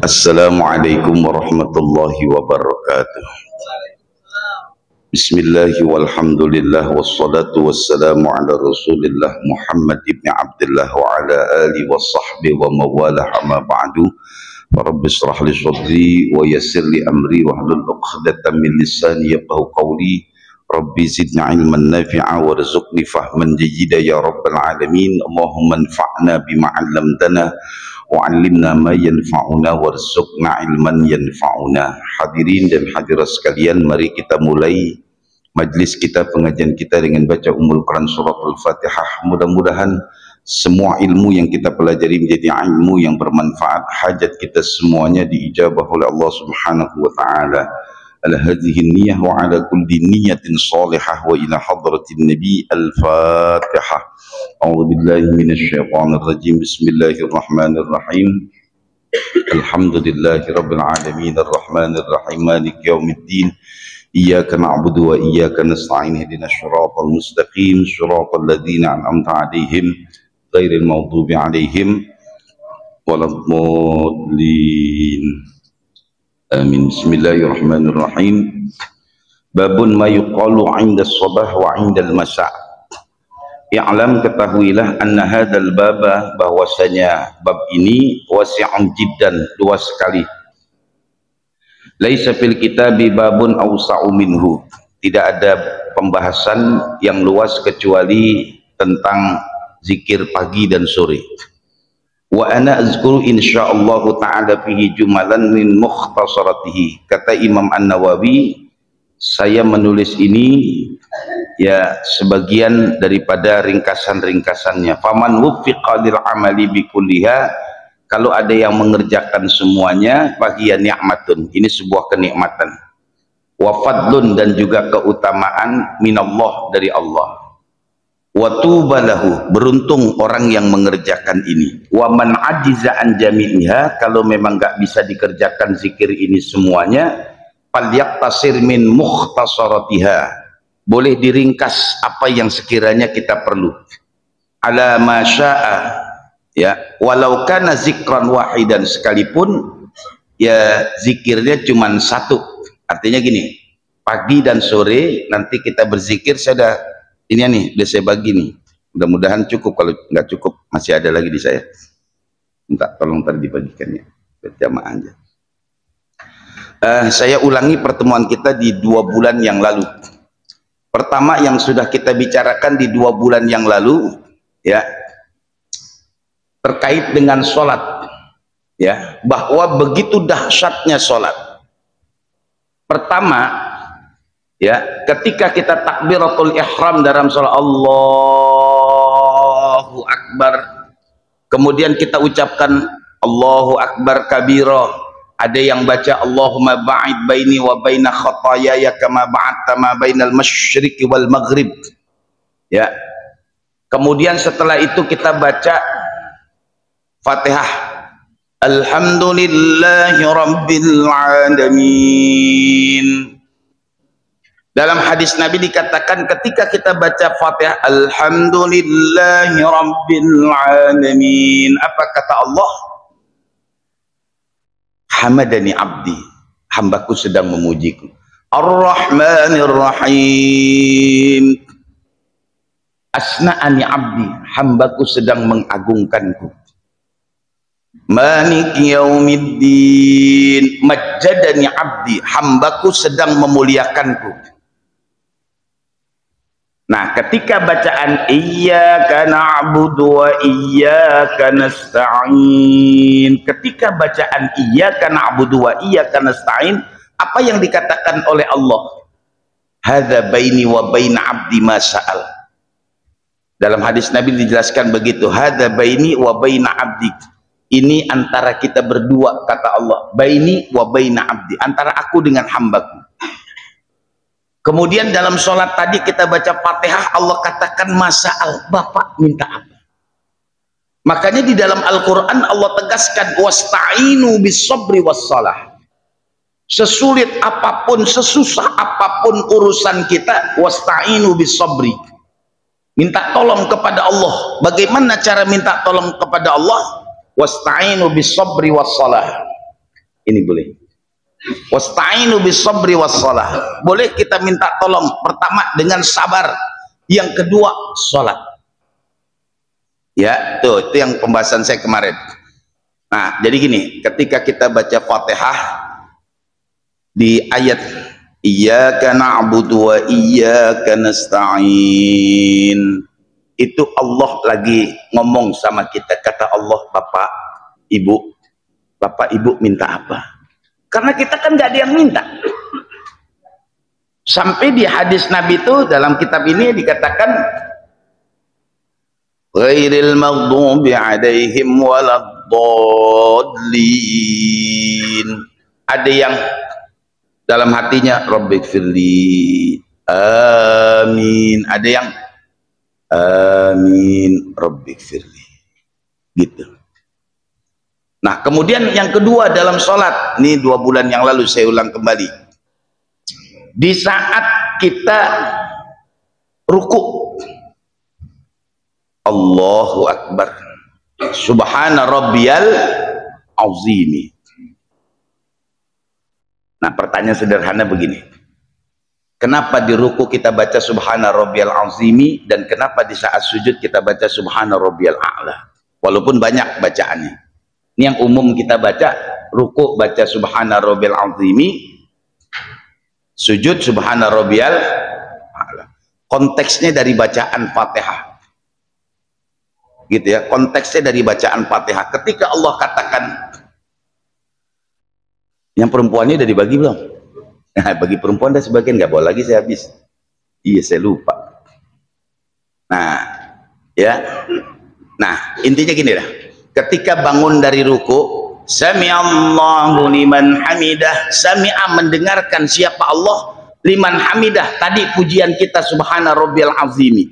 Assalamualaikum warahmatullahi wabarakatuh. Bismillah walhamdulillah wassalatu wassalamu ala rasulillah Muhammad ibn Abdullah wa ala alihi wa sahbihi wa mawalah amma ba'du. Rabbi shrah li sadri wa yassir li amri wahlul 'uqdatam min lisani yafqahu qawli. Rabbi zidni ilman nafi'a warzuqni fahman jayyida ya rabbal alamin. Allahumma anfa'na bima 'allamtana wa'allimna ma yanfa'una warzuqna ilman yanfa'una. Hadirin dan hadirat sekalian, mari kita mulai majlis kita, pengajian kita dengan baca Ummul Quran surat Al-Fatihah. Mudah-mudahan semua ilmu yang kita pelajari menjadi ilmu yang bermanfaat. Hajat kita semuanya diijabah oleh Allah Subhanahu wa taala. Ala hadhihi niyyah wa ala kulli niyyatin salihah wa ila hadratin nabi. Al-Fatihah. A'udzu billahi minasyaitonir rajim. Bismillahirrahmanirrahim. Alhamdulillahi rabbil alamin arrahmanir rahim maliki yaumiddin. Iyyaka na'budu wa iyyaka nasta'in. Ihdinas siratal mustaqim, siratal ladzina an'amta 'alaihim ghairil maghdubi 'alaihim waladdallin. Amin. Bismillahirrahmanirrahim. Babun ma yuqalu 'inda as-sabah wa 'inda al-masa'. I'lam, ketahuilah, anna hadzal baba, bahwasanya bab ini wasi'un jiddan, luas sekali. Laisa fil kitabi babun awsa'u minhu. Tidak ada pembahasan yang luas kecuali tentang zikir pagi dan sore. Wa ana azkuru insyaallah ta'ala fihi jumalan min mukhtasaratihi. Kata Imam An-Nawawi, saya menulis ini ya sebagian daripada ringkasan-ringkasannya. Faman wuffiqa lil amali bikulliha, kalau ada yang mengerjakan semuanya, fahiya ni'matun, ini sebuah kenikmatan. Wa fadlun, dan juga keutamaan, minallah, dari Allah. Wa tubalahu, beruntung orang yang mengerjakan ini. Wa man ajiza an jami'iha, kalau memang enggak bisa dikerjakan zikir ini semuanya, falyaqtasir min mukhtasaratiha, boleh diringkas apa yang sekiranya kita perlu. Ala ma syaa, ya, walau kana zikran wahidan, sekalipun ya zikirnya cuma satu. Artinya gini, pagi dan sore nanti kita berzikir. Saya udah ini nih, udah saya bagi nih, mudah-mudahan cukup. Kalau nggak cukup masih ada lagi di saya, minta tolong tadi dibagikannya berjamaah aja. Saya ulangi pertemuan kita di 2 bulan yang lalu. Pertama yang sudah kita bicarakan di 2 bulan yang lalu, ya, terkait dengan sholat, ya, bahwa begitu dahsyatnya sholat. Pertama, ya, ketika kita takbiratul ihram dalam sholat, Allahu Akbar, kemudian kita ucapkan Allahu Akbar kabira. Ada yang baca Allahumma ba'id baini wa baina khataayaya kama ba'adta ma bainal masyriqi wal maghrib, ya. Kemudian setelah itu kita baca Fatihah, alhamdulillahi rabbil alamin. Dalam hadis Nabi dikatakan ketika kita baca Fatihah, alhamdulillahi rabbil alamin, apa kata Allah? Hamadani abdi, hambaku sedang memujiku. Ar-Rahmanir Rahim, asna'ani abdi, hambaku sedang mengagungkanku. Maliki yaumiddin, majjadani abdi, hambaku sedang memuliakanku. Nah, ketika bacaan iyyaka na'budu wa iyyaka nasta'in, ketika bacaan iyyaka na'budu wa iyyaka nasta'in, apa yang dikatakan oleh Allah? Hadza baini wa baina 'abdi ma sa'al. Dalam hadis Nabi dijelaskan begitu, hadza baini wa baina 'abdi. Ini antara kita berdua, kata Allah. Baini wa baina 'abdi, antara aku dengan hambaku. Kemudian dalam sholat tadi kita baca Fatihah, Allah katakan masa'al, Bapak minta apa? Makanya di dalam Al-Quran Allah tegaskan wasta'inu bis-sabri was-salah. Sesulit apapun, sesusah apapun urusan kita, wasta'inu bis-sabri, minta tolong kepada Allah. Bagaimana cara minta tolong kepada Allah? Wasta'inu bis-sabri was-salah. Ini boleh. Wasta'inu bis sabri was shalah. Boleh kita minta tolong pertama dengan sabar, yang kedua salat. Ya, tuh itu yang pembahasan saya kemarin. Nah, jadi gini, ketika kita baca Fatihah di ayat iyyaka na'budu wa iyyaka nasta'in, itu Allah lagi ngomong sama kita. Kata Allah, Bapak Ibu minta apa? Karena kita kan nggak ada yang minta. Sampai di hadis Nabi itu dalam kitab ini dikatakan ghairil maghdubi alaihim waladdallin. Ada yang dalam hatinya rabbighfirli amin, ada yang amin rabbighfirli, gitu. Nah, kemudian yang kedua dalam sholat, ini 2 bulan yang lalu saya ulang kembali. Di saat kita ruku, Allahu Akbar, Subhana Rabbiyal Azimi. Nah, pertanyaan sederhana begini. Kenapa di ruku kita baca Subhana Rabbiyal Azimi, dan kenapa di saat sujud kita baca Subhana Rabbiyal A'la? Walaupun banyak bacaannya. Ini yang umum kita baca, ruku baca Subhana Rabbiyal Azimi, sujud Subhana Rabbiyal A'la. Konteksnya dari bacaan Fatihah, gitu ya, konteksnya dari bacaan Fatihah. Ketika Allah katakan, yang perempuannya udah dibagi belum? Nah, bagi perempuan dah sebagian, nggak boleh lagi, saya habis. Iya, saya lupa. Nah, ya, nah intinya gini dah. Ketika bangun dari ruku, sami'allahu liman hamidah, sami'a mendengarkan siapa Allah, liman hamidah tadi pujian kita Subhana Rabbiyal Azimi.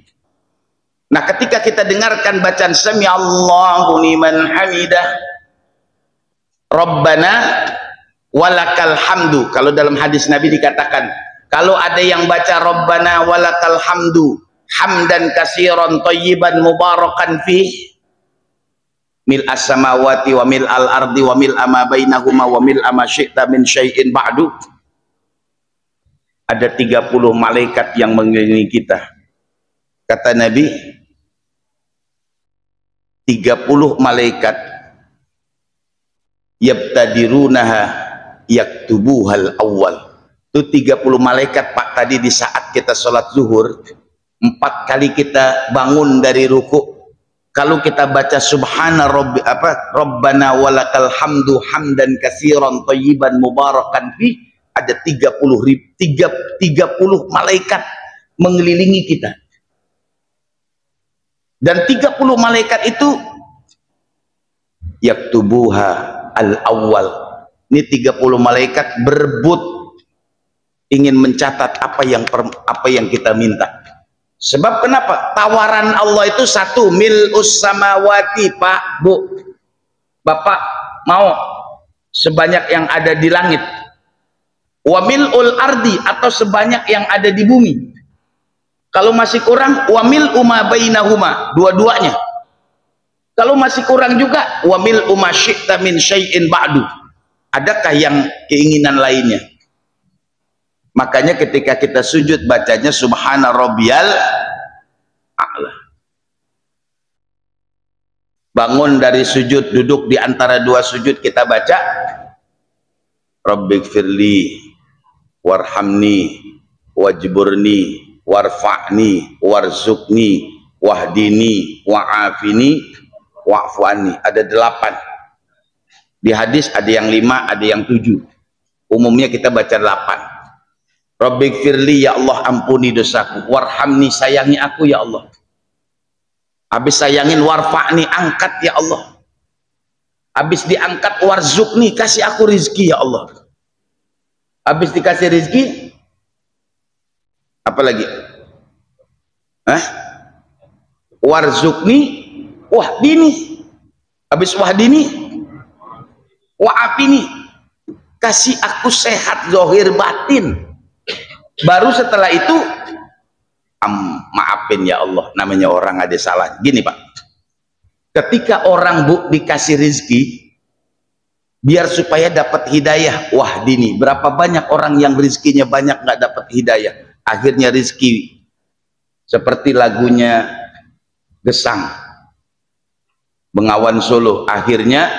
Nah, ketika kita dengarkan bacaan sami'allahu liman hamidah, Rabbana walakal hamdu. Kalau dalam hadis Nabi dikatakan, kalau ada yang baca Rabbana walakal hamdu hamdan katsiran thayyiban mubarakan fih, mil as-samawati wa mil al-ardi wa mil ama bainahuma wa mil ama syi'ta min syai'in ba'du. Ada 30 malaikat yang mengelilingi kita. Kata Nabi, 30 malaikat yabtadirunaha yaktubuhal awal. Itu 30 malaikat, Pak, tadi di saat kita sholat zuhur, 4 kali kita bangun dari ruku, kalau kita baca Subhana Rabbi Rabbana walakal hamdu hamdan katsiran thayyiban mubarakan fi, ada 30 malaikat mengelilingi kita. Dan 30 malaikat itu yaktubuha al-awwal. Ini 30 malaikat berebut ingin mencatat apa yang kita minta. Sebab kenapa? Tawaran Allah itu satu, mil'us samawati, Pak, Bu, Bapak mau sebanyak yang ada di langit, wa mil'ul ardi, atau sebanyak yang ada di bumi. Kalau masih kurang, wa mil'u ma bainahuma, dua-duanya. Kalau masih kurang juga, wa mil'u ma syi'ta min syai'in ba'du, adakah yang keinginan lainnya? Makanya ketika kita sujud bacanya Subhana Rabbiyal A'la. Bangun dari sujud, duduk di antara 2 sujud, kita baca Rabbighfirli warhamni wajburni warfa'ni warzuqni wahdini wa'afini wa'fu'ani. Ada 8. Di hadis ada yang 5, ada yang 7. Umumnya kita baca 8. Rabbighfirli, ya Allah ampuni dosaku, warhamni, sayangi aku ya Allah. Habis sayangin, warfa'ni, angkat ya Allah. Habis diangkat, warzuqni, kasih aku rizki ya Allah. Habis dikasih rizki, apa lagi? Warzuqni wahdini. Habis wahdini, wa'afini, kasih aku sehat zahir batin. Baru setelah itu maafin ya Allah, namanya orang ada salah. Gini Pak, ketika orang, Bu, dikasih rizki, biar supaya dapat hidayah. Wah dini, berapa banyak orang yang rizkinya banyak nggak dapat hidayah, akhirnya rizki seperti lagunya Gesang Bengawan Solo, akhirnya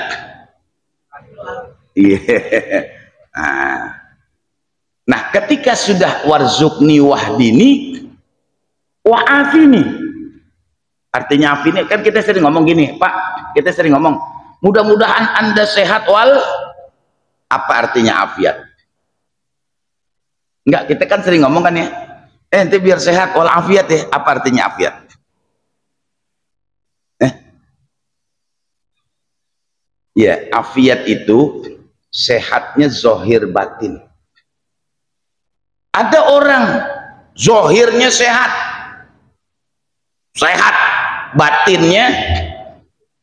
nah ketika sudah warzukni wahdini wa'afini, artinya afini, kan kita sering ngomong gini Pak, kita sering ngomong mudah-mudahan Anda sehat wal, apa artinya afiat? Enggak, kita kan sering ngomong kan ya, ente biar sehat wal afiat ya, apa artinya afiat? Ya, afiat itu sehatnya zohir batin. Ada orang zohirnya sehat, batinnya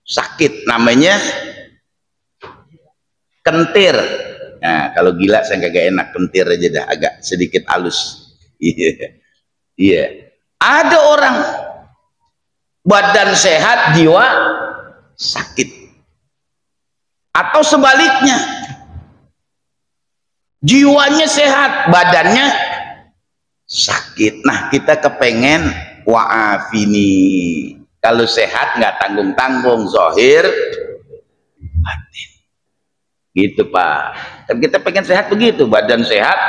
sakit, namanya kentir. Nah, kalau gila saya kagak enak, kentir aja dah, agak sedikit halus. Iya. Ada orang badan sehat, jiwa sakit. Atau sebaliknya, jiwanya sehat, badannya sakit. Nah, kita kepengen wa'afini, kalau sehat nggak tanggung-tanggung, zohir batin gitu Pak. Kan kita pengen sehat begitu, badan sehat,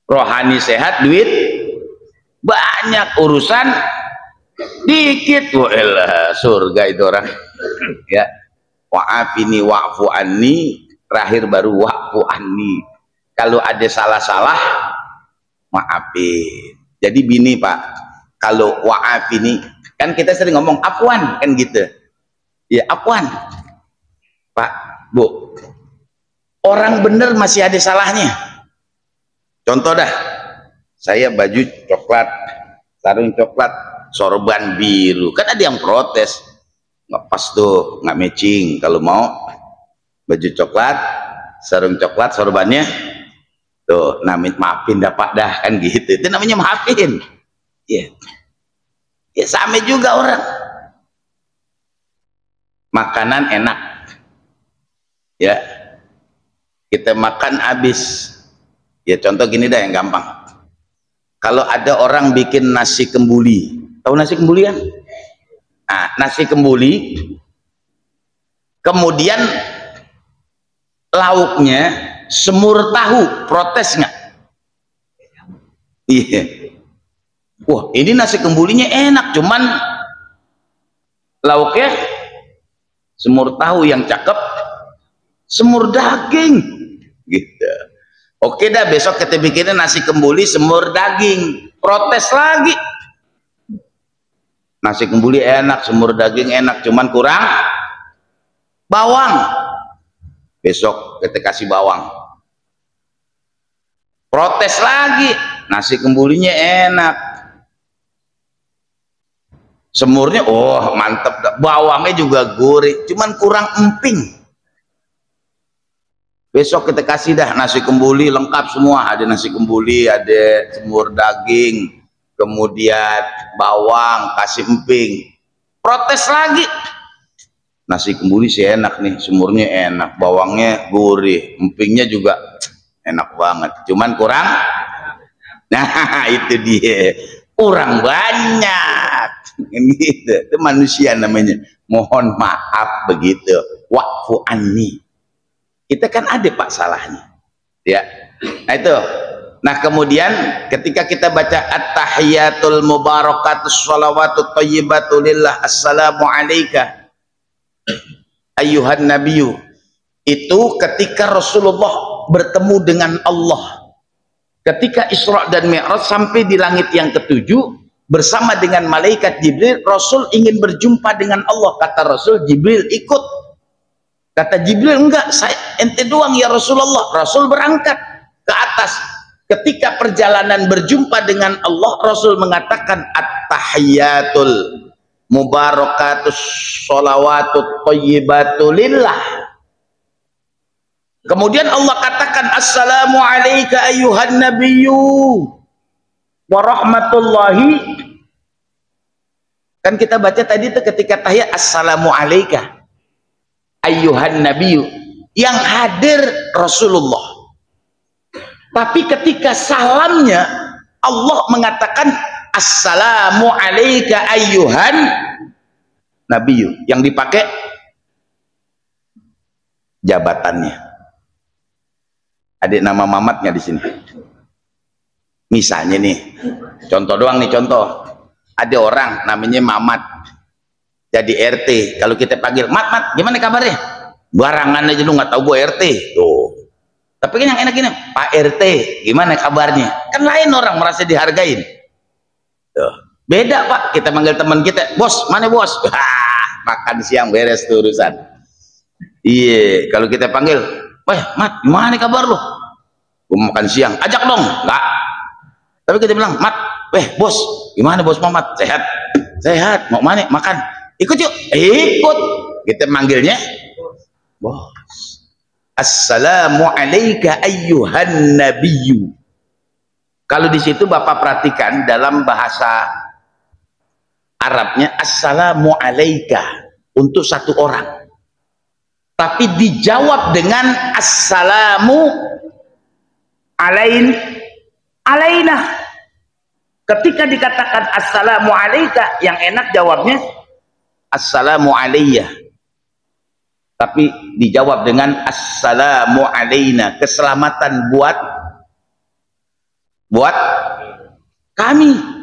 rohani sehat, duit banyak, urusan dikit. Wah, surga itu orang ya. Wa'afini wa'fu anni, terakhir baru wa'fu anni, kalau ada salah-salah maafin. Jadi bini Pak, kalau wa'afini, kan kita sering ngomong afwan kan gitu ya, afwan Pak Bu, orang bener masih ada salahnya. Contoh dah, saya baju coklat, sarung coklat, sorban biru, kan ada yang protes, nggak pas tuh, nggak matching. Kalau mau baju coklat, sarung coklat, sorbannya tuh, namanya maafin dah Pak dah, kan gitu, itu namanya maafin ya. Ya sama juga orang makanan enak ya, kita makan habis ya. Contoh gini dah yang gampang, kalau ada orang bikin nasi kembuli, tahu nasi kembuli kan? Nah, nasi kembuli kemudian lauknya semur tahu, protes nggak? Iya. Wah, ini nasi kembulinya enak, cuman lauknya semur tahu, yang cakep semur daging gitu. Oke dah, besok kita bikinin nasi kembuli semur daging, protes lagi. Nasi kembuli enak, semur daging enak, cuman kurang bawang. Besok kita kasih bawang, protes lagi. Nasi kembulinya enak, semurnya oh mantep, bawangnya juga gurih, cuman kurang emping. Besok kita kasih dah nasi kembuli lengkap semua, ada nasi kembuli, ada semur daging, kemudian bawang, kasih emping, protes lagi. Nasi kembuli sih enak nih, semurnya enak, bawangnya gurih, empingnya juga enak banget, cuman kurang, nah itu dia, kurang banyak gitu. Itu manusia namanya, mohon maaf begitu, wa'fu anni. Kita kan ada Pak salahnya ya. Nah itu. Nah kemudian ketika kita baca at-tahiyatul mubarakatus sholawatut thayyibatu lillah assalamu alayka ayyuhan nabiyyu, itu ketika Rasulullah bertemu dengan Allah ketika Isra dan Mi'raj sampai di langit yang ketujuh bersama dengan malaikat Jibril. Rasul ingin berjumpa dengan Allah, kata Rasul, Jibril ikut. Kata Jibril, enggak, saya ente doang ya Rasulullah. Rasul berangkat ke atas. Ketika perjalanan berjumpa dengan Allah, Rasul mengatakan at-tahiyatul mubarakatus sholawatut thayyibatu lillah. Kemudian Allah katakan assalamu alayka ayyuhan nabiyyu wa rahmatullahi. Kan kita baca tadi itu ketika tahiyat assalamu alayka ayyuhan nabiyyu, yang hadir Rasulullah. Tapi ketika salamnya Allah mengatakan assalamu alayka ayyuhan nabiyyu, yang dipakai jabatannya. Ada nama Mamatnya di sini. Misalnya nih, contoh doang nih, contoh. Ada orang namanya Mamat, jadi RT. Kalau kita panggil, Mat, gimana kabarnya? Barangan aja lu nggak tahu gue RT. Tuh. Tapi kan yang enak ini, Pak RT, gimana kabarnya? Kan lain, orang merasa dihargain. Tuh. Beda Pak, kita manggil teman kita, bos, mana bos? Makan siang beres tuh urusan. Iya, kalau kita panggil, weh Mat, gimana kabar lu? Gue makan siang, ajak dong. Enggak. Tapi kita bilang, Mat, weh bos, gimana bos Mamat? Sehat? Sehat, mau mana? Makan? Ikut yuk. Ikut. Kita manggilnya bos. Assalamu alayka ayyuhan nabiyyu. Kalau di situ Bapak perhatikan dalam bahasa Arabnya assalamu alayka untuk satu orang. Tapi dijawab dengan assalamu alaina. Ketika dikatakan assalamu alayka, yang enak jawabnya assalamu alayya. Tapi dijawab dengan assalamu alayna, keselamatan buat kami.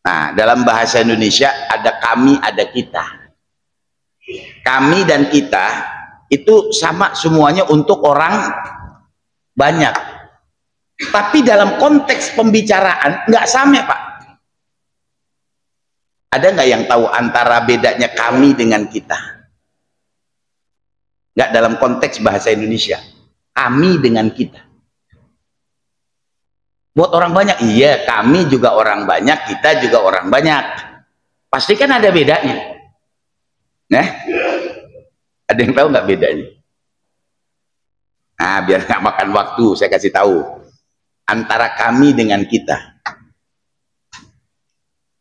Nah, dalam bahasa Indonesia ada kami, ada kita. Kami dan kita itu sama semuanya untuk orang banyak. Tapi dalam konteks pembicaraan nggak sama Pak. Ada nggak yang tahu antara bedanya kami dengan kita? Nggak, dalam konteks bahasa Indonesia. Kami dengan kita. Buat orang banyak, iya kami juga orang banyak, kita juga orang banyak. Pasti kan ada bedanya. Nah, ada yang tahu nggak bedanya? Nah, biar nggak makan waktu, saya kasih tahu. Antara kami dengan kita.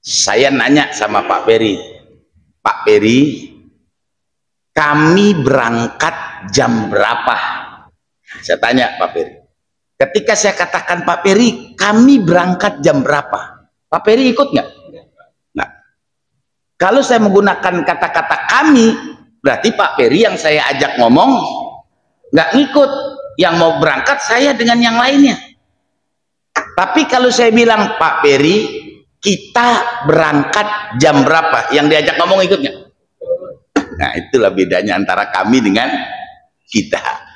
Saya nanya sama Pak Peri, Pak Peri, kami berangkat jam berapa? Saya tanya Pak Peri. Ketika saya katakan Pak Peri, kami berangkat jam berapa? Pak Peri ikut nggak? Nah, kalau saya menggunakan kata-kata kami, berarti Pak Peri yang saya ajak ngomong nggak ngikut. Yang mau berangkat saya dengan yang lainnya. Tapi kalau saya bilang Pak Peri, kita berangkat jam berapa? Yang diajak ngomong ikut nggak? Nah, itulah bedanya antara kami dengan kita.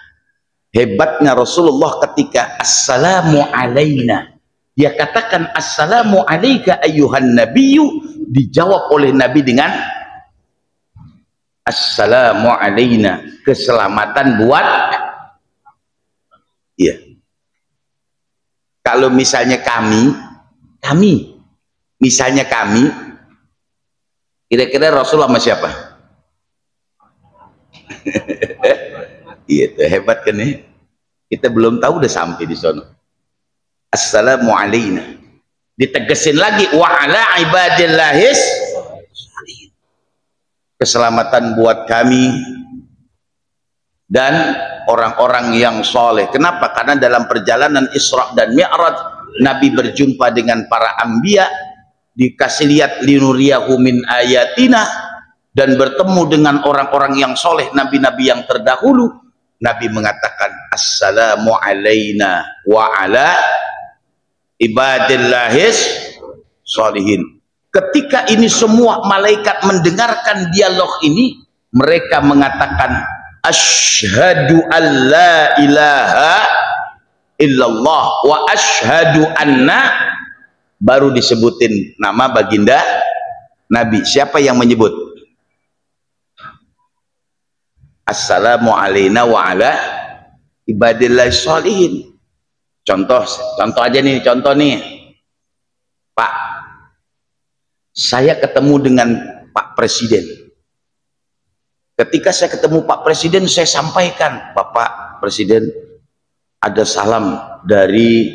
Hebatnya Rasulullah ketika assalamu alayna, dia katakan assalamu alayka ayyuhan nabiyyu, dijawab oleh Nabi dengan assalamu alayna, keselamatan buat. Iya. Kalau misalnya kami, misalnya kami, kira-kira Rasulullah sama siapa? Iya, hebat kan ya? Kita belum tahu udah sampai di sana. Assalamu alayna. Ditegesin lagi wa ala ibadillahis, keselamatan buat kami dan orang-orang yang soleh. Kenapa? Karena dalam perjalanan Isra dan Mi'raj Nabi berjumpa dengan para anbiya, dikasih lihat linuriyahu min ayatina, dan bertemu dengan orang-orang yang soleh, nabi-nabi yang terdahulu. Nabi mengatakan assalamu alayna wa ala ibadillahis sholihin. Ketika ini semua malaikat mendengarkan dialog ini, mereka mengatakan asyhadu an la ilaha illallah wa asyhadu anna, baru disebutin nama baginda Nabi. Siapa yang menyebut? Assalamu alayna wa ala ibadillah sholihin. Contoh aja nih, contoh nih Pak, saya ketemu dengan Pak Presiden. Ketika saya ketemu Pak Presiden, saya sampaikan, Bapak Presiden, ada salam dari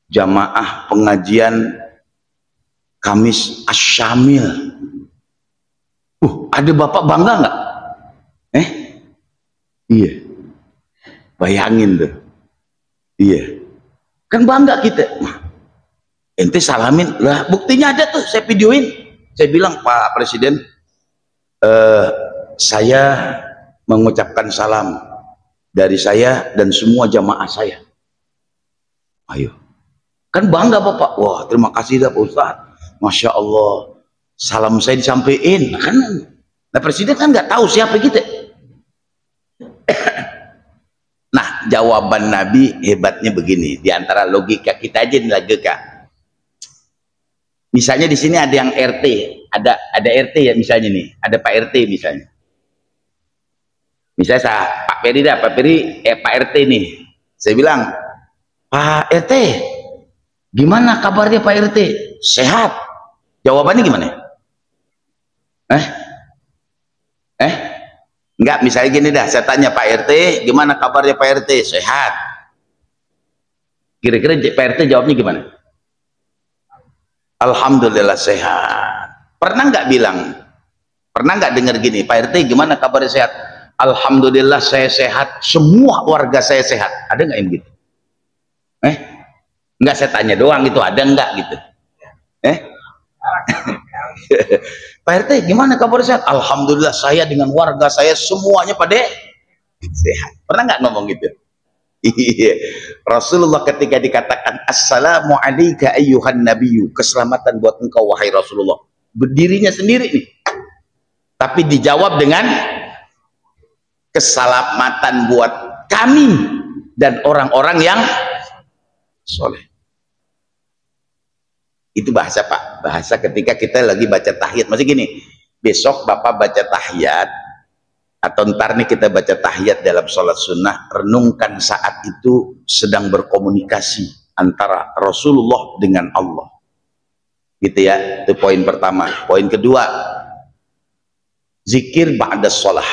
jamaah pengajian Kamis Asyamil. Ada Bapak bangga nggak? Iya, bayangin tuh. Iya, kan bangga kita. Ente salamin lah, buktinya ada tuh, saya videoin. Saya bilang, Pak Presiden, saya mengucapkan salam dari saya dan semua jamaah saya. Ayo, kan bangga Bapak. Wah, terima kasih dah Pak Ustadz, Masya Allah, salam saya disampaikan. Kan nah Presiden kan nggak tahu siapa kita. Nah, jawaban Nabi hebatnya begini, diantara logika kita aja nih logika. Misalnya di sini ada yang RT, ada RT ya misalnya nih, ada Pak RT misalnya. Misalnya saya Pak Peri dah, Pak Peri, Pak RT nih. Saya bilang, Pak RT, gimana kabarnya Pak RT? Sehat. Jawabannya gimana? Enggak, misalnya gini dah, saya tanya Pak RT, gimana kabarnya Pak RT? Sehat. Kira-kira Pak RT jawabnya gimana? Alhamdulillah sehat. Pernah nggak bilang, pernah nggak dengar gini, Pak RT gimana kabarnya sehat? Alhamdulillah saya sehat, semua warga saya sehat. Ada nggak yang gitu? Nggak, saya tanya doang itu, ada nggak gitu? Pak RT gimana kabarnya sehat? Alhamdulillah saya dengan warga saya semuanya pada sehat. Pernah nggak ngomong gitu? Rasulullah ketika dikatakan assalamu alayka ayyuhan nabiyyu, keselamatan buat engkau wahai Rasulullah, berdirinya sendiri nih, tapi dijawab dengan keselamatan buat kami dan orang-orang yang soleh. Itu bahasa Pak, bahasa ketika kita lagi baca tahiyat. Masih gini, besok Bapak baca tahiyat atau ntar nih kita baca tahiyat dalam sholat sunnah, renungkan saat itu sedang berkomunikasi antara Rasulullah dengan Allah, gitu ya. Itu poin pertama. Poin kedua, zikir ba'da sholah.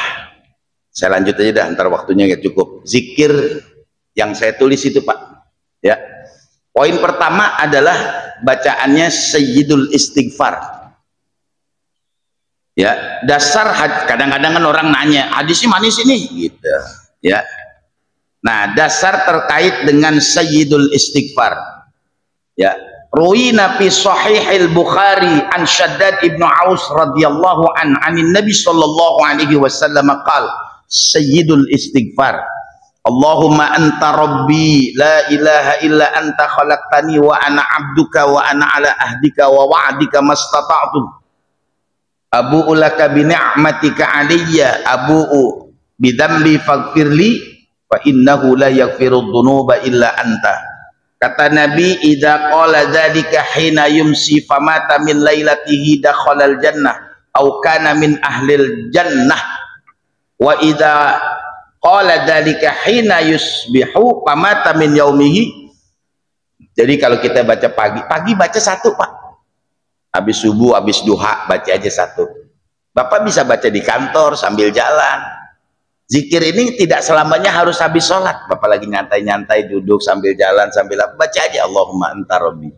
Saya lanjut aja dah, ntar waktunya nggak cukup. Zikir yang saya tulis itu Pak, ya. Poin pertama adalah bacaannya Sayyidul Istighfar. Ya, dasar kadang-kadang kan orang nanya, hadisnya manis ini gitu, ya. Nah, dasar terkait dengan Sayyidul Istighfar. Ya, ruwina fi Sahihil Bukhari an Shaddad ibnu Aus radhiyallahu anin Nabi sallallahu alaihi wasallam qala Sayyidul Istighfar Allahumma anta rabbi la ilaha illa anta khalaqtani wa ana abduka wa ana ala ahdika wa wa'dika mastata'tu abu'u laka bi ni'matika alayya abu'u bi dzambi faghfirli fa innahu la yaghfiru dzunuba illa anta. Kata Nabi, idza qala dzalika hina yumsi famata min lailatihi dakhalal jannah au kana min ahlil jannah wa idza qala dzalika hina yusbihu famata min yaumihi. Jadi kalau kita baca pagi baca satu Pak, habis subuh habis duha baca aja satu. Bapak bisa baca di kantor sambil jalan. Zikir ini tidak selamanya harus habis sholat. Bapak lagi nyantai-nyantai duduk sambil jalan sambil apa, baca aja Allahumma anta rabbi.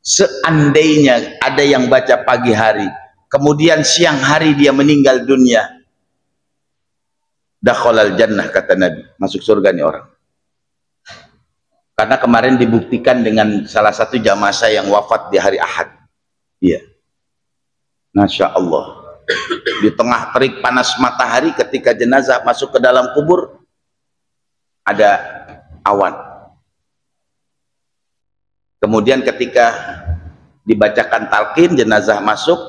Seandainya ada yang baca pagi hari kemudian siang hari dia meninggal dunia, dakhalal jannah, kata Nabi, masuk surga nih orang. Karena kemarin dibuktikan dengan salah satu jamaah saya yang wafat di hari Ahad. Iya, Masya Allah. Di tengah terik panas matahari ketika jenazah masuk ke dalam kubur ada awan. Kemudian ketika dibacakan talqin jenazah masuk,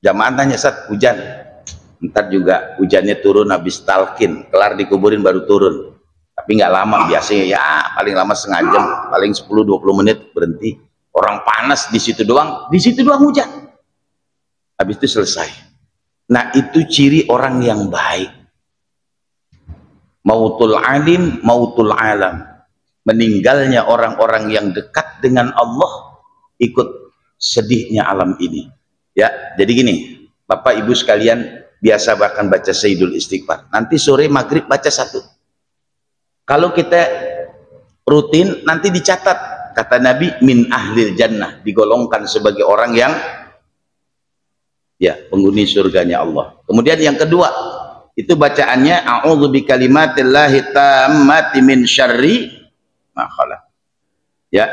jamaah tanya, Ustaz, hujan? Ntar juga hujannya turun habis talqin, kelar dikuburin baru turun. Tapi nggak lama, biasanya ya paling lama setengah jam, paling 10-20 menit berhenti. Orang panas di situ doang hujan. Habis itu selesai. Nah, itu ciri orang yang baik. Mautul alim, mautul alam. Meninggalnya orang-orang yang dekat dengan Allah, ikut sedihnya alam ini. Ya, jadi gini, Bapak Ibu sekalian, biasa bahkan baca Sayyidul Istighfar. Nanti sore maghrib baca satu. Kalau kita rutin, nanti dicatat. Kata Nabi, min ahlil jannah, digolongkan sebagai orang yang ya penghuni surganya Allah. Kemudian yang kedua, Itu bacaannya a'udzu bikalimatillahi tammati min syarri ma khalaq. Ya.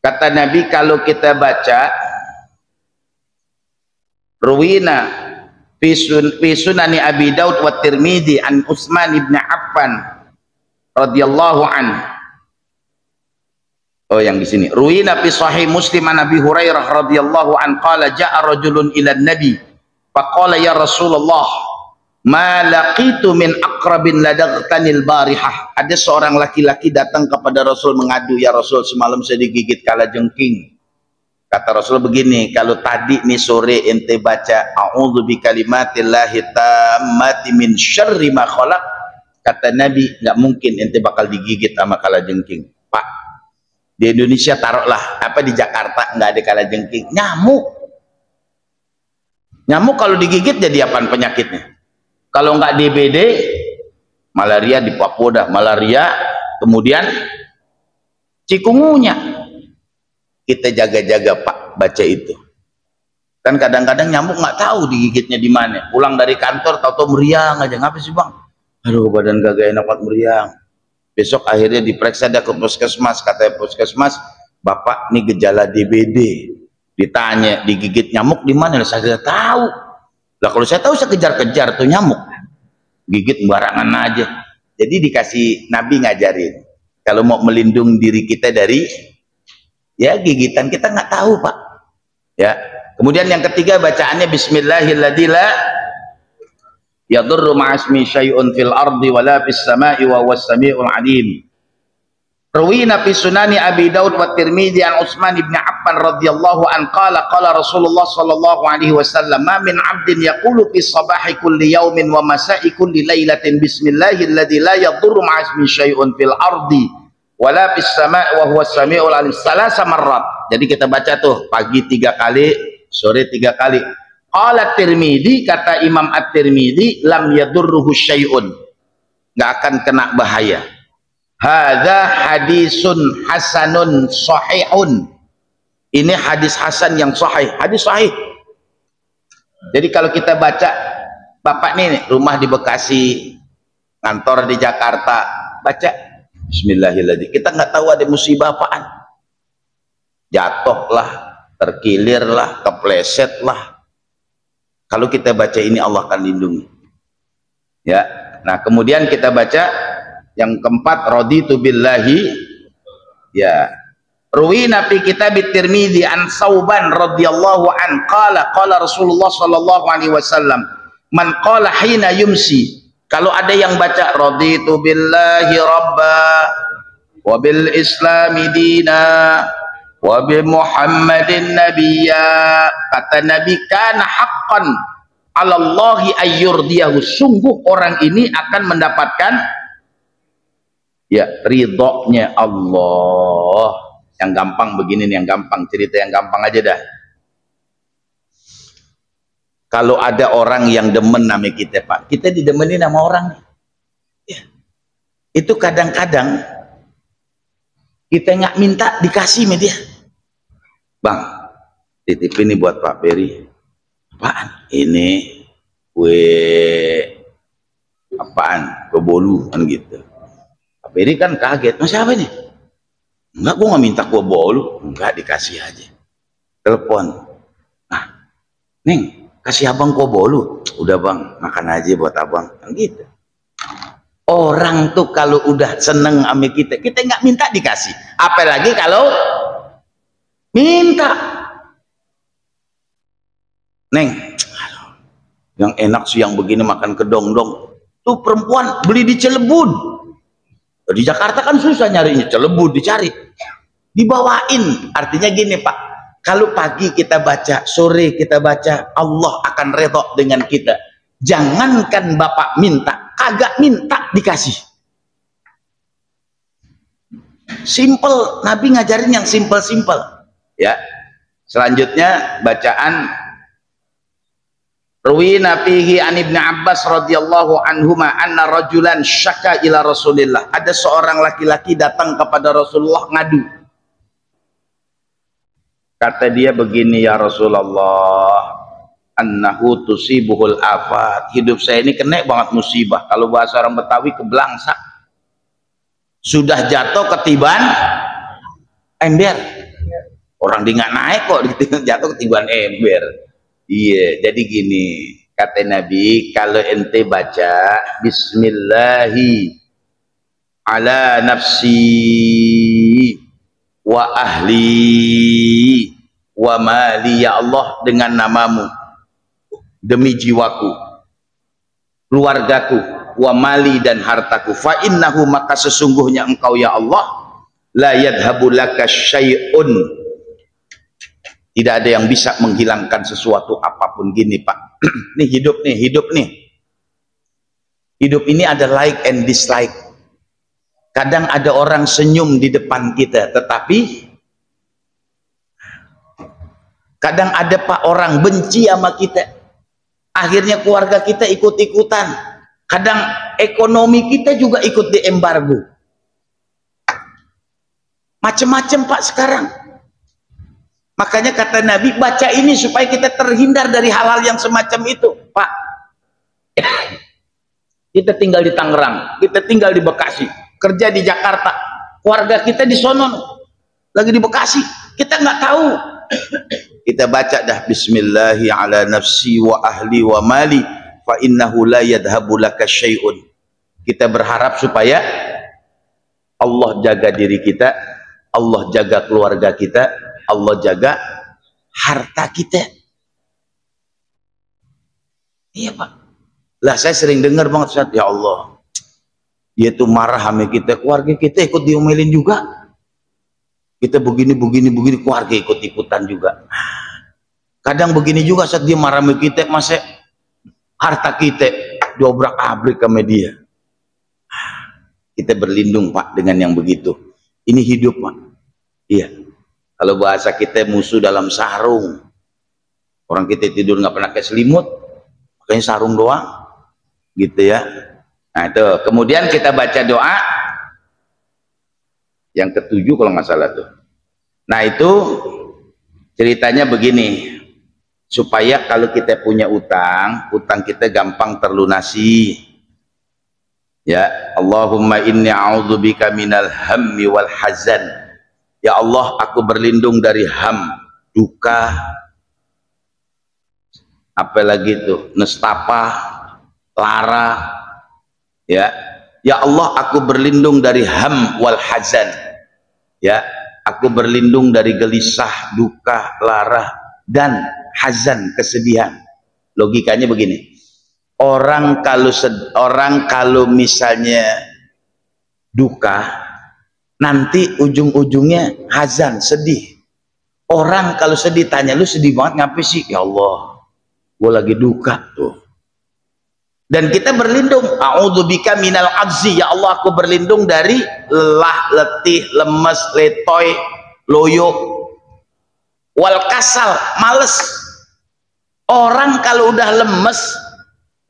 Kata Nabi kalau kita baca ruwina fi sunani Abi Daud wa Tirmidzi an Utsman ibn Affan radhiyallahu an. Oh, yang di sini. Ruwina fi sahih Muslim an Abi Hurairah radhiyallahu an qala ja'a rajulun ila Nabi faqala ya Rasulullah ma laqitu min aqrabin ladagtanil barihah. Ada seorang laki-laki datang kepada Rasul mengadu, ya Rasul semalam saya digigit kalajengking. Kata Rasul begini, kalau tadi nih sore ente baca a'udzu bikalimatillahi tammati min syarri ma khalaq, kata Nabi nggak mungkin ente bakal digigit sama kalajengking. Pak, di Indonesia taruhlah apa di Jakarta nggak ada kalajengking, nyamuk. Nyamuk kalau digigit jadi apaan penyakitnya? Kalau nggak DBD, malaria di Papua dah, malaria, kemudian cikungunya. Kita jaga-jaga Pak, baca itu. Kan kadang-kadang nyamuk nggak tahu digigitnya di mana. Pulang dari kantor, tahu-tahu meriang aja. Ngapa sih Bang? Aduh, badan kagak enak banget meriang. Besok akhirnya diperiksa dah ke puskesmas. Kata puskesmas, Bapak nih gejala DBD. Ditanya, digigit nyamuk di mana? Saya tidak tahu. Lah kalau saya tahu saya kejar-kejar tuh nyamuk, gigit sembarangan aja. Jadi dikasih Nabi ngajarin kalau mau melindungi diri kita dari ya gigitan, kita nggak tahu Pak. Ya. Kemudian yang ketiga bacaannya Bismillahirrahmanirrahim. La yadurru ma'asmi syai'un fil ardi wala fis sama'i wa huwas sami'ul 'alim. Ruwina fi sunani Abi Daud wa Tirmidzi an Utsman ibn Affan radhiyallahu an qala qala Rasulullah sallallahu alaihi wasallam ma min 'abdin yaqulu fi sabahi kulli yawmin wa masa'i kulli lailatin bismillahilladzi la yadurru ma'a ismi syai'un fil ardi wala fis sama'i wa huwas sami'ul 'alim salasa marrat. Jadi kita baca tuh pagi 3 kali, sore 3 kali. Qala Tirmidzi, kata Imam At-Tirmidzi, lam yadurruhu syai'un, enggak akan kena bahaya. Hadza hadisun hasanun sahihun. Ini hadis hasan yang sahih, hadis sahih. Jadi kalau kita baca, Bapak nih rumah di Bekasi, kantor di Jakarta, baca Bismillahirrahmanirrahim. Kita nggak tahu ada musibah apaan. Jatuh lah, terkilir lah, kepleset lah. Kalau kita baca ini Allah akan lindungi. Ya. Nah, kemudian kita baca yang keempat, raditu billahi, ya. Ruwina fi kitab Tirmidzi an Sauban radhiyallahu an qala Rasulullah sallallahu alaihi wasallam man qala hina yumsi, kalau ada yang baca raditu billahi rabba wa bil islami dina wa bi Muhammadin nabiyya, kata Nabi, kana haqqan 'ala Allahi ayyurdiyahu, sungguh orang ini akan mendapatkan ya ridhonya Allah. Yang gampang begini nih, yang gampang, cerita yang gampang aja dah. Kalau ada orang yang demen nama kita Pak, kita didemenin sama orang nih ya. Itu kadang-kadang kita nggak minta dikasih sama dia. Bang, titip ini buat Pak Peri. Apaan? Ini kue apaan? Kue bolu kan gitu. Pak Peri kan kaget, mas siapa nih? Enggak, gua nggak minta kue bolu. Enggak, dikasih aja. Telepon. Nah, Neng, kasih abang kue bolu. Udah bang, makan aja buat abang. Kan gitu. Orang tuh kalau udah seneng sama kita nggak minta dikasih. Apalagi kalau minta. Neng, yang enak sih yang begini makan kedong-dong. Tuh perempuan beli di Cilebut. Di Jakarta kan susah nyarinya, Cilebut dicari. Dibawain. Artinya gini Pak, kalau pagi kita baca, sore kita baca, Allah akan redha dengan kita. Jangankan Bapak minta, kagak minta dikasih. Simple, Nabi ngajarin yang simple-simple. Ya. Selanjutnya bacaan Ruwina fihi an Ibnu Abbas radhiyallahu anhuma anna rajulan syaka ila Rasulillah. Ada seorang laki-laki datang kepada Rasulullah ngadu. Kata dia begini, ya Rasulullah, annahu tusibuhul afat. Hidup saya ini kena banget musibah. Kalau bahasa orang Betawi kebelangsak. Sudah jatuh ketiban ember. Orang dia nggak naik kok, jatuh ketiban ember. Iya, jadi gini kata Nabi, kalau ente baca Bismillahi ala nafsi wa ahli wa mali, ya Allah dengan namamu demi jiwaku, keluargaku, wa mali dan hartaku, fa innahu maka sesungguhnya engkau ya Allah la yadhabu laka syai'un, tidak ada yang bisa menghilangkan sesuatu apapun. Gini Pak, nih hidup nih, hidup ini ada like and dislike. Kadang ada orang senyum di depan kita, tetapi kadang ada Pak orang benci sama kita, akhirnya keluarga kita ikut-ikutan. Kadang ekonomi kita juga ikut diembargo. Macam-macam Pak sekarang. Makanya kata Nabi, baca ini supaya kita terhindar dari hal-hal yang semacam itu Pak. Kita tinggal di Tangerang, kita tinggal di Bekasi, kerja di Jakarta, keluarga kita di sono lagi di Bekasi, kita nggak tahu. Kita baca dah Bismillahi ala nafsi wa ahli wa mali fa innahu la yadhabu laka syai'un. Kita berharap supaya Allah jaga diri kita, Allah jaga keluarga kita, Allah jaga harta kita. Iya Pak. Lah saya sering dengar banget Ustaz, ya Allah, dia tuh marah sama kita, keluarga kita ikut diomelin juga. Kita begini, keluarga ikut-ikutan juga. Kadang begini juga saat dia marah sama kita, masa harta kita diobrak-abrik sama dia. Kita berlindung Pak dengan yang begitu. Ini hidup Pak. Iya. Kalau bahasa kita musuh dalam sarung. Orang kita tidur nggak pernah pakai selimut, makanya sarung doang, gitu ya. Nah itu. Kemudian kita baca doa yang ketujuh kalau nggak salah tuh. Nah itu ceritanya begini, supaya kalau kita punya utang kita gampang terlunasi. Ya, Allahumma inni a'udzubika minal hammi wal hazan. Ya Allah, aku berlindung dari ham, duka, apalagi itu, nestapa, lara. Ya, ya Allah, aku berlindung dari ham wal hazan. Ya, aku berlindung dari gelisah, duka, lara, dan hazan, kesedihan. Logikanya begini. Orang kalau misalnya duka, nanti ujung-ujungnya hazan, sedih. Orang kalau sedih, tanya, lu sedih banget ngapain sih? Ya Allah, gue lagi duka tuh. Dan kita berlindung, a'udzubika minal ajzi, ya Allah aku berlindung dari lelah, letih, lemes, letoy, loyo, wal kasal, males. Orang kalau udah lemes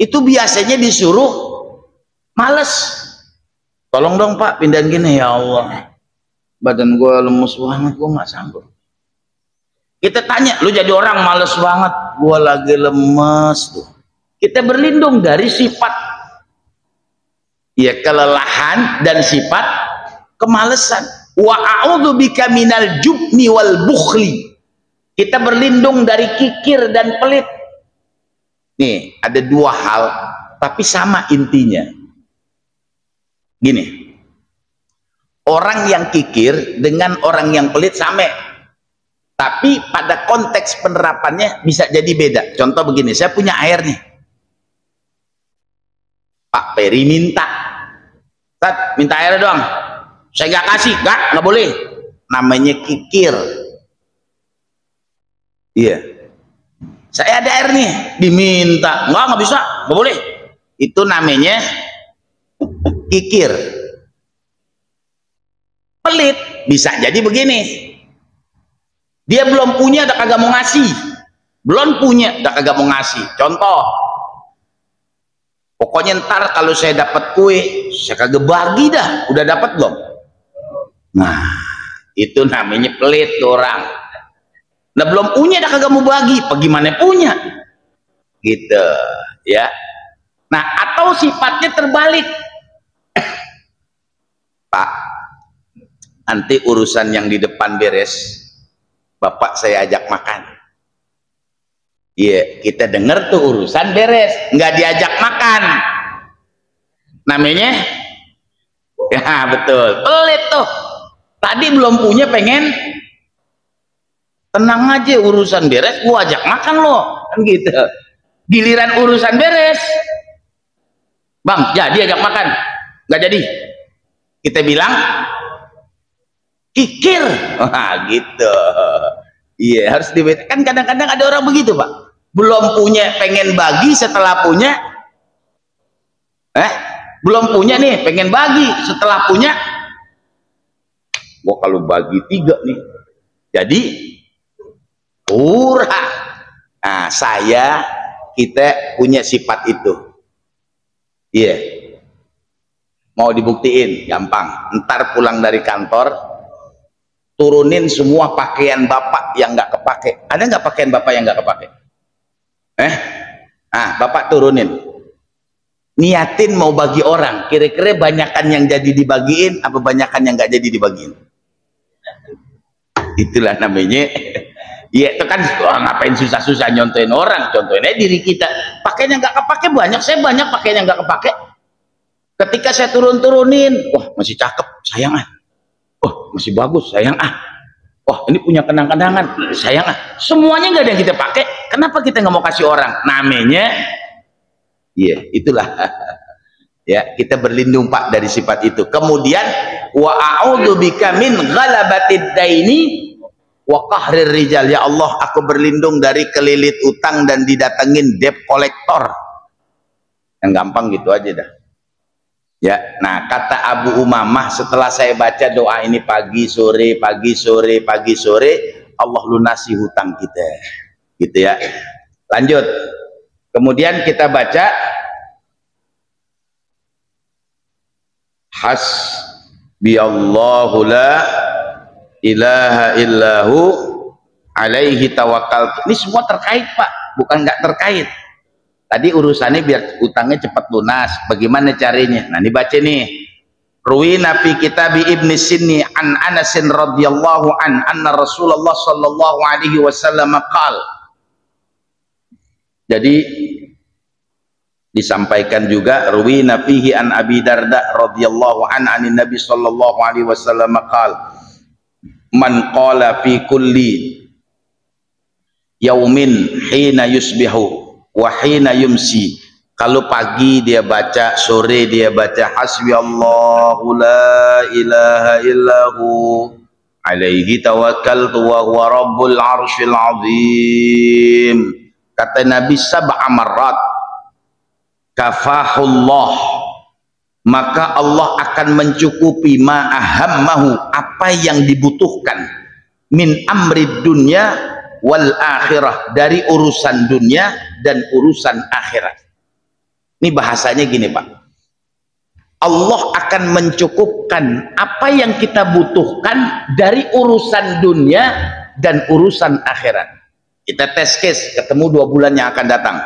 itu biasanya disuruh males. Tolong dong Pak pindahin gini, ya Allah badan gue lemes banget, gue nggak sanggup. Kita tanya, lu jadi orang males banget, gue lagi lemes tuh. Kita berlindung dari sifat ya kelelahan dan sifat kemalesan. Wa a'udzubika minal jubni wal bukhli. Kita berlindung dari kikir dan pelit. Nih ada dua hal tapi sama intinya. Gini, orang yang kikir dengan orang yang pelit sama, tapi pada konteks penerapannya bisa jadi beda. Contoh begini, saya punya air nih, Pak Peri minta, Tat, minta air doang, saya nggak kasih, nggak boleh, namanya kikir. Iya, saya ada air nih, diminta, nggak bisa, nggak boleh, itu namanya kikir. Pelit bisa jadi begini, dia belum punya udah kagak mau ngasih, belum punya udah kagak mau ngasih. Contoh, pokoknya ntar kalau saya dapat kue saya kagak bagi dah, udah dapat belum? Nah itu namanya pelit tuh orang. Nah belum punya udah kagak mau bagi, bagaimana punya? gitu ya. Nah, atau sifatnya terbalik, Pak, nanti urusan yang di depan beres, Bapak saya ajak makan. Iya, kita dengar tuh urusan beres, nggak diajak makan, namanya ya betul, pelit tuh. Tadi belum punya, pengen tenang aja urusan beres, gua ajak makan loh, kan gitu. Giliran urusan beres, Bang, jadi ajak makan, nggak jadi. Kita bilang kikir, wah gitu. Iya, harus dibedakan. Kadang-kadang ada orang begitu, Pak. Belum punya pengen bagi, setelah punya belum punya nih pengen bagi, setelah punya gua kalau bagi 3 nih jadi kurang. Nah, kita punya sifat itu. Iya, mau dibuktiin gampang. Ntar pulang dari kantor, turunin semua pakaian Bapak yang nggak kepake. Ada nggak pakaian Bapak yang nggak kepake? Bapak turunin, niatin mau bagi orang, kira-kira banyakan yang jadi dibagiin apa banyakan yang nggak jadi dibagiin? Itulah namanya ya, itu kan ngapain susah-susah nyontoin orang, contohnya diri kita. Pakaian yang nggak kepake banyak, saya banyak pakaian yang nggak kepake. Ketika saya turunin, wah masih cakep, sayang ah. Wah masih bagus, sayang ah. Wah ini punya kenang-kenangan, sayang ah. Semuanya nggak ada yang kita pakai, kenapa kita nggak mau kasih orang? Namanya iya, itulah ya, kita berlindung Pak dari sifat itu. Kemudian wa a'udzubika min ghalabatid daini wa qahrir rijal. Ya Allah, aku berlindung dari kelilit utang dan didatengin debt collector. Yang gampang gitu aja dah ya. Nah, kata Abu Umamah, setelah saya baca doa ini pagi sore, pagi sore, pagi sore, Allah lunasi hutang kita gitu ya. Lanjut, kemudian kita baca hasbiyallahu la ilaha illahu alaihi tawakkaltu. Ini semua terkait Pak, bukan nggak terkait. Tadi urusannya biar utangnya cepat lunas, bagaimana caranya? Nah dibaca nih, ruwina fi kitab Ibnu Sinni an Anas radhiyallahu anna Rasulullah sallallahu alaihi wasallam qaal. Jadi disampaikan juga ruwina fihi an Abi Darda radhiyallahu anin Nabi sallallahu alaihi wasallam qaal, man qala fi kulli yaumin hina yusbihu wa hina yumsi, kalau pagi dia baca, sore dia baca hasbiyallahu la ilaha illahu alaihi tawakkaltu wa huwa rabbul arsyil azim, kata Nabi sab'a marrat kafahullah, maka Allah akan mencukupi ma ahammahu, apa yang dibutuhkan, min amri dunya wal akhirah, dari urusan dunia dan urusan akhirat. Ini bahasanya gini Pak, Allah akan mencukupkan apa yang kita butuhkan dari urusan dunia dan urusan akhirat. Kita test case, ketemu 2 bulan yang akan datang,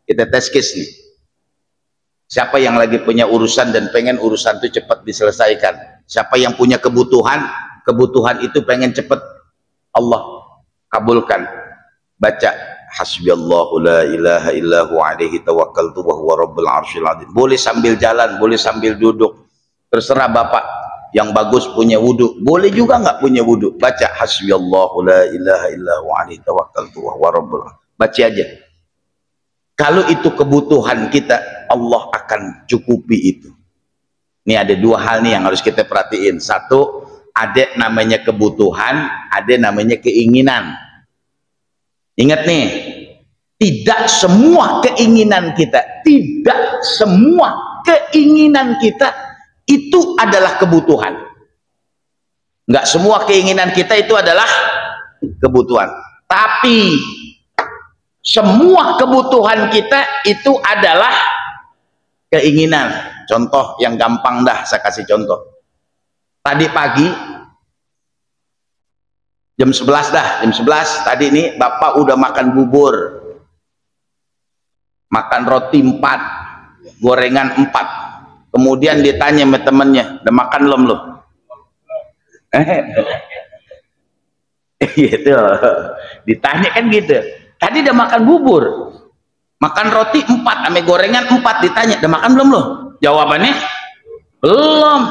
kita test case nih, siapa yang lagi punya urusan dan pengen urusan itu cepat diselesaikan, siapa yang punya kebutuhan itu pengen cepat Allah kabulkan. Baca hasbiyallahu la ilaha illahu alaihi tawakkaltu wa huwa rabbul arsyil azim. Boleh sambil jalan, boleh sambil duduk, terserah Bapak. Yang bagus punya wudhu, boleh juga nggak punya wudhu, baca hasbiyallahu la ilaha illahu alaihi tawakkaltu wa huwa rabbul arsyil. Baca aja. Kalau itu kebutuhan kita, Allah akan cukupi itu. Ini ada 2 hal nih yang harus kita perhatiin. Satu, ada namanya kebutuhan, ada namanya keinginan. Ingat nih, tidak semua keinginan kita itu adalah kebutuhan. Enggak semua keinginan kita itu adalah kebutuhan, tapi semua kebutuhan kita itu adalah keinginan. Contoh yang gampang dah, saya kasih contoh. Tadi pagi jam 11 dah, jam 11 tadi nih Bapak udah makan bubur. makan roti 4, gorengan 4. Kemudian ditanya sama temennya, udah makan belum lo? Gitu. Ditanya kan gitu. Tadi udah makan bubur, makan roti 4 sama gorengan 4, ditanya udah makan belum lo? Jawabannya belum.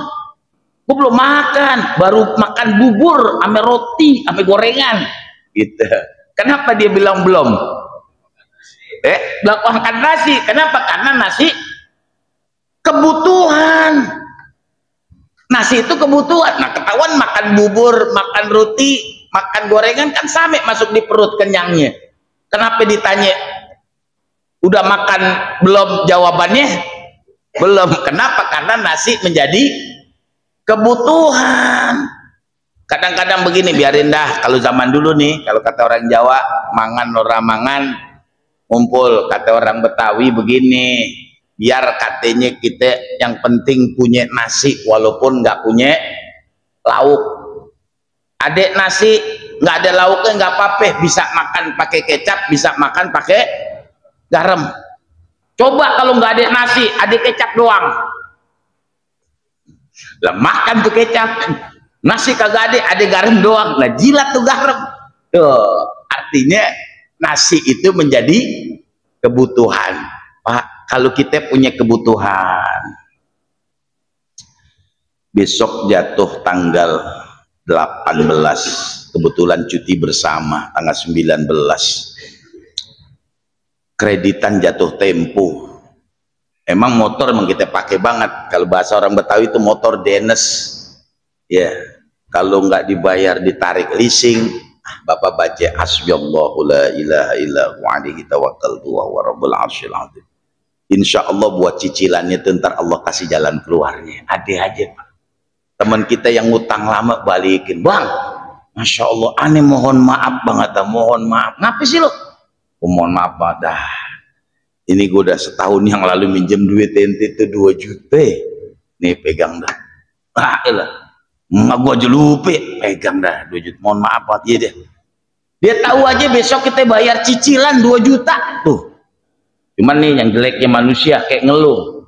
Gue belum makan, baru makan bubur sama roti sama gorengan gitu. Kenapa dia bilang belum? Belum makan nasi. Kenapa? Karena nasi kebutuhan. Nasi itu kebutuhan. Nah, ketahuan makan bubur, makan roti, makan gorengan kan sampai masuk di perut kenyangnya. Kenapa ditanya udah makan belum? Jawabannya belum. Kenapa? Karena nasi menjadi kebutuhan. Kadang-kadang begini, biarin dah. Kalau zaman dulu nih, kalau kata orang Jawa, mangan ora mangan ngumpul. Kata orang Betawi begini, biar katanya kita yang penting punya nasi walaupun nggak punya lauk. Adek nasi nggak ada lauknya nggak apa-apa, bisa makan pakai kecap, bisa makan pakai garam. Coba kalau nggak ada nasi, ada kecap doang, lah makan tuh kecap. Nasi kagak ada garam doang, nah jilat tuh garam. Tuh, artinya nasi itu menjadi kebutuhan. Pak, kalau kita punya kebutuhan, besok jatuh tanggal 18, kebetulan cuti bersama tanggal 19, kreditan jatuh tempo. Emang motor emang kita pakai banget, kalau bahasa orang Betawi itu motor denes ya. Kalau nggak dibayar ditarik leasing, Bapak baca hasbiyallahu la ilaha illa huwa alaihi tawakkaltu wa huwa rabbul arsyil azim. Insya Allah buat cicilannya itu ntar Allah kasih jalan keluarnya. Ada aja Pak, teman kita yang ngutang lama balikin, bang, Masya Allah aneh mohon maaf banget, mohon maaf. Ngapa sih lo? Mohon maaf banget dah, ini gue udah setahun yang lalu minjem duit ente itu 2 juta nih, pegang dah. Elah, nggak gua aja lupa, pegang dah 2 juta, mohon maaf banget. Iya deh, dia tahu aja besok kita bayar cicilan 2 juta tuh. Cuman nih yang jeleknya manusia kayak ngeluh,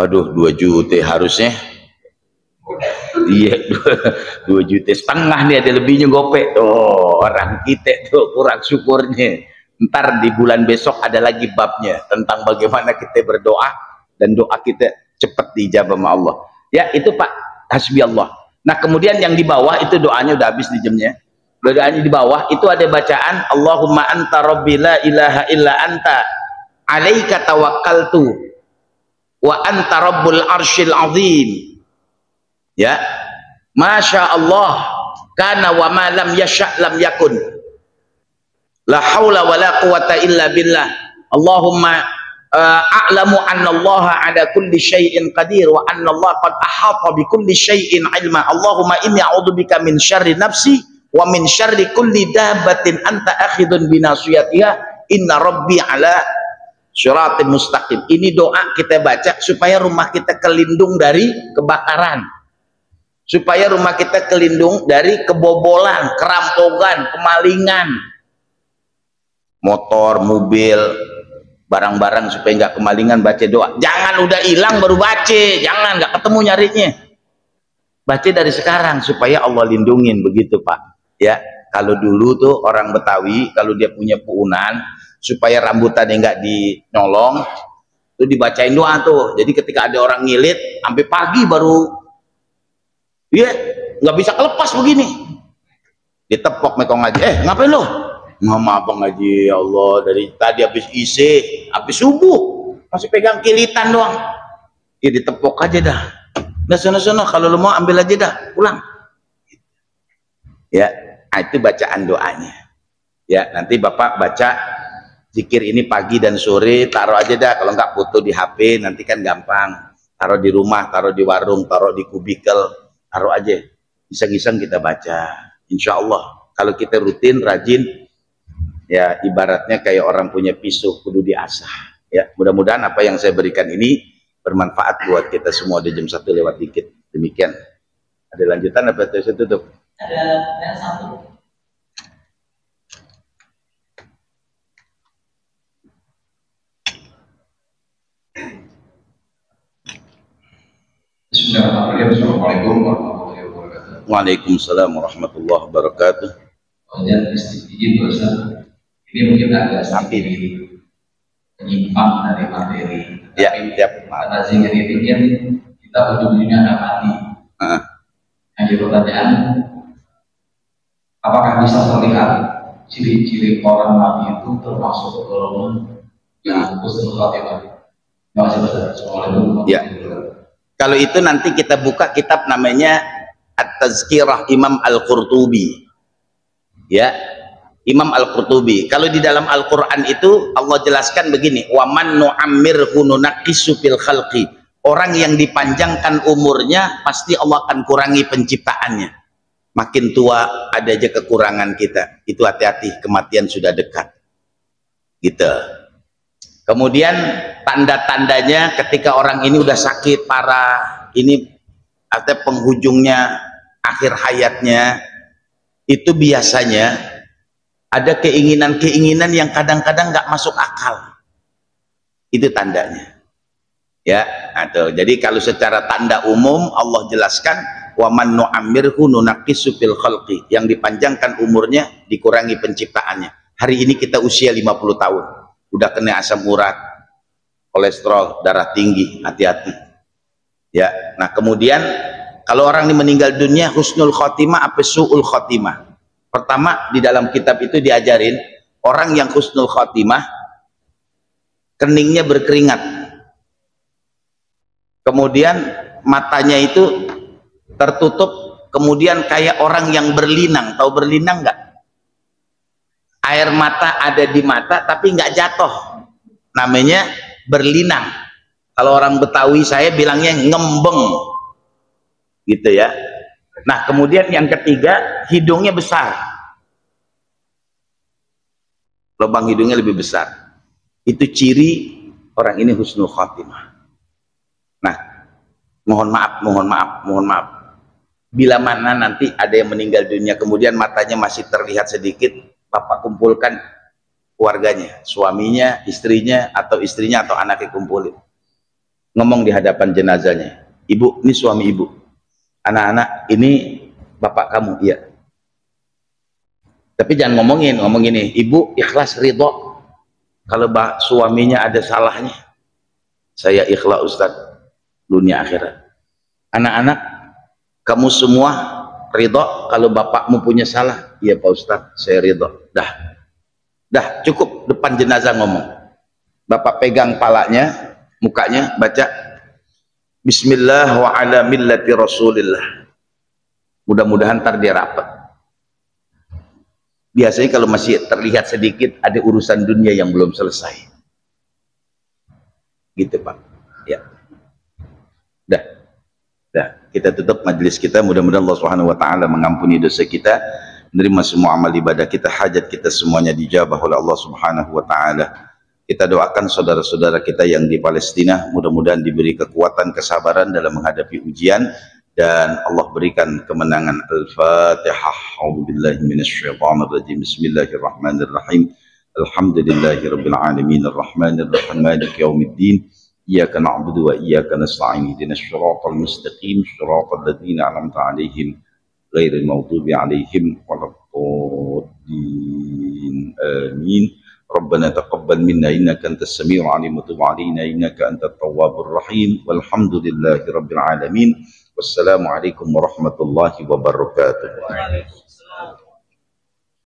aduh 2 juta harusnya, iya 2 juta setengah nih, ada lebihnya gopek tuh. Orang kita tuh kurang syukurnya. Ntar di bulan besok ada lagi babnya tentang bagaimana kita berdoa dan doa kita cepat dijabah sama Allah ya. Itu Pak, hasbi Allah. Nah kemudian yang di bawah itu doanya udah habis di jamnya. Doanya di bawah itu ada bacaan Allahumma anta rabbi la ilaha illa anta alaika tawakkaltu wa anta rabbul arsyil azim ya. Masya Allah kana wa ma lam yasha' lam yakun, la haula wa la quwata illa billah. Allahumma a'lamu anna Allah ala kulli syai'in qadir wa anna Allah qad ahata bi kulli syai'in ilma. Allahumma inni a'udzubika min syarri nafsi wa min syarri kulli dabbatin anta akhidun binasiyatiha inna rabbi ala syiratin mustaqim. Ini doa kita baca supaya rumah kita kelindung dari kebakaran, supaya rumah kita kelindung dari kebobolan, kerampokan, kemalingan motor, mobil, barang-barang, supaya nggak kemalingan. Baca doa, jangan udah hilang baru baca, jangan nggak ketemu nyarinya, baca dari sekarang supaya Allah lindungin. Begitu Pak ya. Kalau dulu tuh orang Betawi kalau dia punya puunan, supaya rambutannya nggak dinyolong tuh dibacain doa tuh. Jadi ketika ada orang ngilit sampai pagi baru dia nggak bisa kelepas begini, ditepok mekong aja, ngapain lo? Mama apa ngaji, ya Allah dari tadi habis isi habis subuh masih pegang kilitan doang. Ya ditepok aja dah, nah sono kalau lo mau ambil aja dah, pulang ya. Nah, itu bacaan doanya ya. Nanti Bapak baca zikir ini pagi dan sore, taruh aja dah, kalau nggak foto di HP nanti kan gampang, taruh di rumah, taruh di warung, taruh di kubikel, taruh aja, iseng-iseng kita baca. Insya Allah kalau kita rutin rajin ya, ibaratnya kayak orang punya pisau kudu diasah ya. Mudah-mudahan apa yang saya berikan ini bermanfaat buat kita semua. Di jam 1 lewat dikit, demikian. Ada lanjutan apa saya tutup? Ada satu. Assalamualaikum warahmatullahi wabarakatuh. Waalaikumsalam warahmatullahi wabarakatuh. Kemudian izin Ustaz, ini mungkin agak sedikit menyimpang dari materi. Ya, ya. Karena zikir ini kan kita ujung-ujungnya akan mati. Yang jadi pertanyaan, apakah bisa terlihat ciri-ciri orang mati itu termasuk golongan yang husnul khatimah? Terima kasih Ustaz. Assalamualaikum. Ya. Kalau itu nanti kita buka kitab namanya At-Tazkirah Imam Al-Qurtubi. Ya, Imam Al-Qurtubi. Kalau di dalam Al-Qur'an itu Allah jelaskan begini, wa man nu'ammirhu nunaqqisu fil khalqi. Orang yang dipanjangkan umurnya pasti Allah akan kurangi penciptaannya. Makin tua ada aja kekurangan kita. Itu hati-hati, kematian sudah dekat. Gitu. Kemudian tanda-tandanya ketika orang ini udah sakit parah, ini artinya penghujungnya akhir hayatnya, itu biasanya ada keinginan-keinginan yang kadang-kadang nggak masuk akal. Itu tandanya. Ya, atau jadi kalau secara tanda umum Allah jelaskan wa man nu'ammirhu nunaqqisu fil khalqi, yang dipanjangkan umurnya dikurangi penciptaannya. Hari ini kita usia 50 tahun. Udah kena asam urat, kolesterol, darah tinggi, hati-hati. Ya, nah kemudian kalau orang ini meninggal dunia husnul khotimah apa su'ul khotimah? Pertama di dalam kitab itu diajarin orang yang husnul khotimah keningnya berkeringat, kemudian matanya itu tertutup, kemudian kayak orang yang berlinang. Tahu berlinang nggak? Air mata ada di mata tapi nggak jatuh, namanya berlinang. Kalau orang Betawi saya bilangnya ngembeng gitu ya. Nah kemudian yang ketiga, hidungnya besar, lubang hidungnya lebih besar. Itu ciri orang ini husnul khatimah. Nah mohon maaf, bila mana nanti ada yang meninggal dunia kemudian matanya masih terlihat sedikit, Bapak kumpulkan keluarganya, suaminya, istrinya atau anaknya, kumpulin, ngomong di hadapan jenazahnya, ibu, ini suami ibu, anak-anak, ini bapak kamu, iya. Tapi jangan ngomong ini, ibu ikhlas ridho kalau suaminya ada salahnya, saya ikhlas Ustaz dunia akhirat. Anak-anak, kamu semua ridho kalau bapakmu punya salah, iya Pak Ustaz, saya ridho. Dah cukup, depan jenazah ngomong. Bapak pegang palanya, mukanya baca Bismillah wa ala millati Rasulillah. Mudah-mudahan ntar dia rapat. Biasanya kalau masih terlihat sedikit ada urusan dunia yang belum selesai. Gitu Pak. Ya. Dah. Kita tutup majelis kita. Mudah-mudahan Allah Subhanahu wa taala mengampuni dosa kita, menerima semua amal ibadah kita, hajat kita semuanya dijabah oleh Allah Subhanahu wa taala. Kita doakan saudara-saudara kita yang di Palestina, mudah-mudahan diberi kekuatan, kesabaran dalam menghadapi ujian, dan Allah berikan kemenangan. Al-Fatihah. A'udzubillahi minasyaitonir rajim. Bismillahirrahmanirrahim. Alhamdulillahirabbil alamin arrahmanir rahim maliki yaumiddin. Iyyaka na'budu wa iyyaka nasta'in. Ihdinas siratal mustaqim, siratal ladzina an'amta 'alaihim ghairil maghdubi 'alaihim waladdallin. Amin. Rabbana taqabbal minna innaka antas samiul 'alim wa tub 'alaina innaka antat tawwabur rahim. Walhamdulillahirabbil alamin. Wassalamualaikum warahmatullahi wabarakatuh.